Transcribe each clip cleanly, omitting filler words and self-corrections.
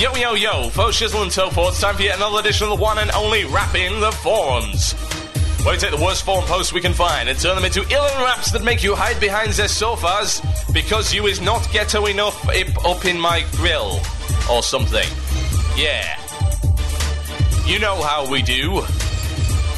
Yo, yo, yo, faux shizzle and so forth. It's time for yet another edition of the one and only Rappin the Forums, where we take the worst forum posts we can find and turn them into ill raps that make you hide behind their sofas because you is not ghetto enough up in my grill or something. Yeah. You know how we do.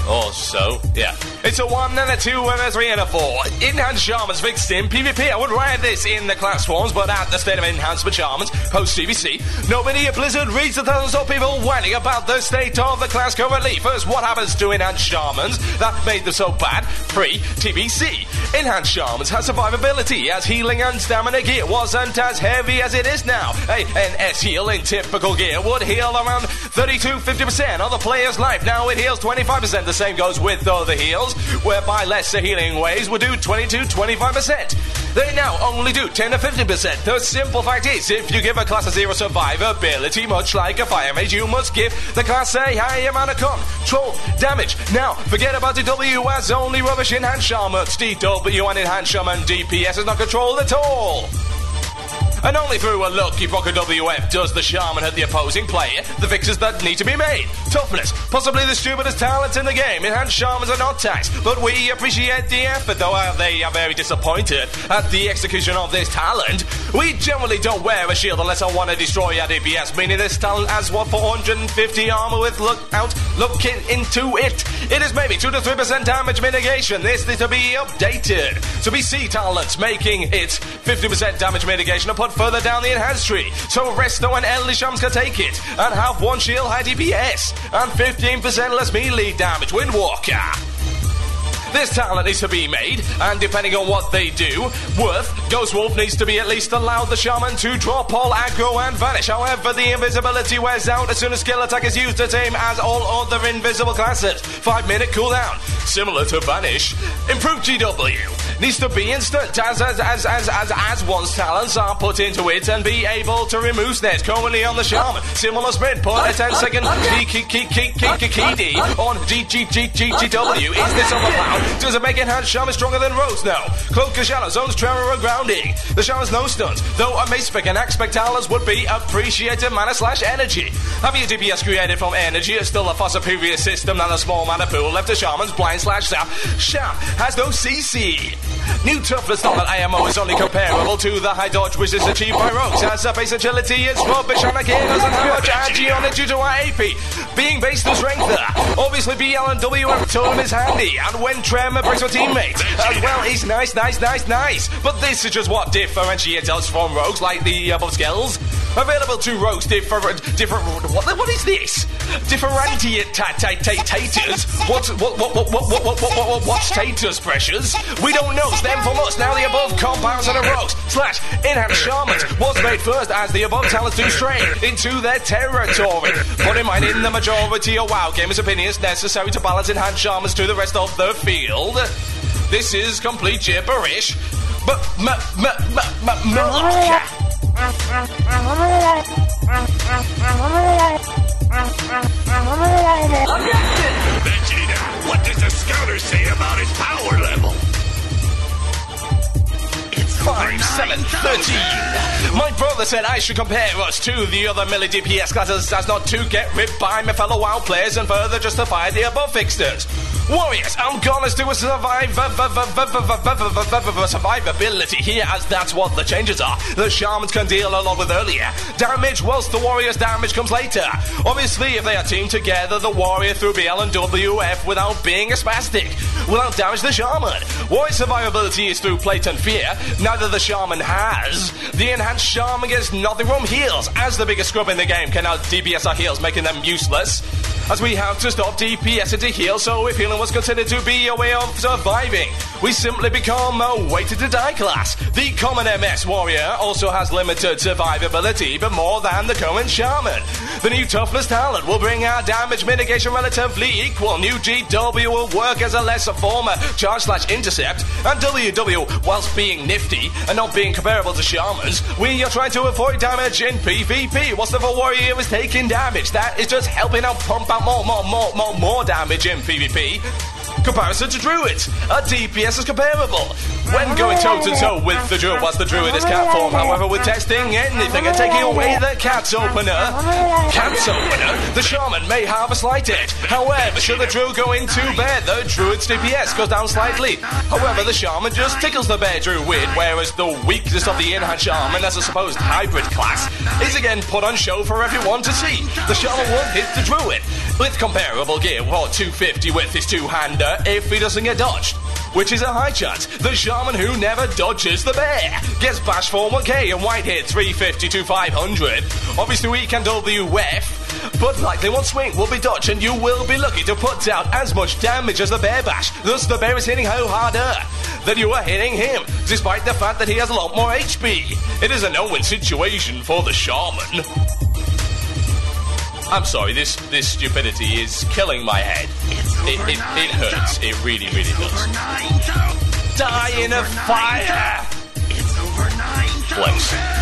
Or so, yeah. It's a 1 and a 2 and a 3 and a 4. Enhanced Shamans fixed in PvP. I would write this in the class forms, but at the state of enhancement Shamans, post-CVC, nobody at Blizzard reads the thousands of people whining about the state of the class currently. First, what happens to Enhanced Shamans that made them so bad? Pre-TBC. Enhanced Shamans has survivability, as healing and stamina gear wasn't as heavy as it is now. A NS heal in typical gear would heal around 30-50% of the player's life. Now it heals 25%. The same goes with other heals, whereby lesser healing waves would do 20-25%. They now only do 10-15%. The simple fact is, if you give a class a 0 survivability, much like a fire mage, you must give the class a high amount of control damage. Now, forget about DW as only rubbish Enhanced Shamans. DW and Enhanced Shaman DPS is not controlled at all. And only through a lucky proc of WF does the Shaman hit the opposing player, the fixes that need to be made. Toughness, possibly the stupidest talent in the game. Enhanced Shamans are not taxed, but we appreciate the effort, though they are very disappointed at the execution of this talent. We generally don't wear a shield unless I want to destroy our DPS, meaning this talent has, 450 armor with looking into it. It is maybe 2-3% damage mitigation. This is to be updated. So we see talents making it 50% damage mitigation and put further down the enhanced tree, so Resto and Elishams can take it and have 1 shield high DPS and 15% less melee damage. Windwalker. This talent needs to be made, and depending on what they do, Ghost Wolf needs to be at least allowed the Shaman to drop all aggro and vanish. However, the invisibility wears out as soon as skill attack is used, the same as all other invisible classes. 5-minute cooldown, similar to Vanish. Improved GW needs to be instant as one's talents are put into it and be able to remove snares. Currently on the Shaman, similar sprint, put a 10-second key D on GW. Is this on the cloud? Does it make Enhanced Shaman stronger than Rogues? No. Cloak and Shadow, Zones, Tremor and Grounding. The Shaman's no stuns, though a Mace Spec and Axe Spec talents would be appreciated mana/energy. Having a DPS created from energy is still a far superior system than a small mana pool left to Shaman's blind/sap. Sham has no CC. New toughness not that IMO is only comparable to the high dodge which is achieved by Rogues, as a base agility is rubbish and again doesn't have much agi on it due to our AP being based on strength there. Obviously BL and WF totem is handy, and when Tremor breaks for teammates as well is nice. But this is just what differentiates us from Rogues, like the above skills. Available to Rogues different what is this? Differentiators. What status pressures? We don't know. Them from us. Now the above comparison of Rogues / Enhanced Shamans was made first, as the above talents do stray into their territory. Put in mind, in the majority of WoW gamers' opinions, necessary to balance Enhanced Shamans to the rest of the field. This is complete gibberish. But Vegeta, what does the scouter say about his power level? 5, 7, 13. My brother said I should compare us to the other melee DPS classes as not to get ripped by my fellow WoW players and further justify the above fixtures. Warriors, I'm gonna do a survivability here, as that's what the changes are. The Shamans can deal along with earlier damage, whilst the Warriors' damage comes later. Obviously, if they are teamed together, the Warrior through BL and WF without being a spastic without damage the Shaman. Warrior survivability is through plate and fear. Neither the Shaman has. The Enhanced Shaman gets nothing from heals, as the biggest scrub in the game can out DPS our heals, making them useless, as we have to stop DPS into heal. So if healing was considered to be a way of surviving, we simply become a waited to die class. The common MS Warrior also has limited survivability, but more than the current Shaman. The new toughness talent will bring our damage mitigation relatively equal. New GW will work as a lesser former charge/intercept, and WW, whilst being nifty and not being comparable to Shamans, we are trying to avoid damage in PvP. Whilst the Warrior is taking damage, that is just helping out pump out more damage in PvP. Comparison to Druids. A DPS is comparable. When going toe-to-toe with the Druid, whilst the Druid is cat form, however, with testing anything and taking away the cat's opener, the Shaman may have a slight edge. However, should the Druid go into bear, the Druid's DPS goes down slightly. However, the Shaman just tickles the bear Druid, whereas the weakness of the in-hand Shaman as a supposed hybrid class is again put on show for everyone to see. The Shaman won't hit the Druid with comparable gear for 250 with his two-hander if he doesn't get dodged, which is a high chance. The Shaman who never dodges the bear gets bashed for 1k and white hit 350 to 500. Obviously we can WF, but likely one swing will be dodged and you will be lucky to put out as much damage as the bear bash. Thus the bear is hitting her harder than you are hitting him, despite the fact that he has a lot more HP. It is a no-win situation for the Shaman. I'm sorry, this stupidity is killing my head. It hurts. It really, really does. Die in a fire! Flex.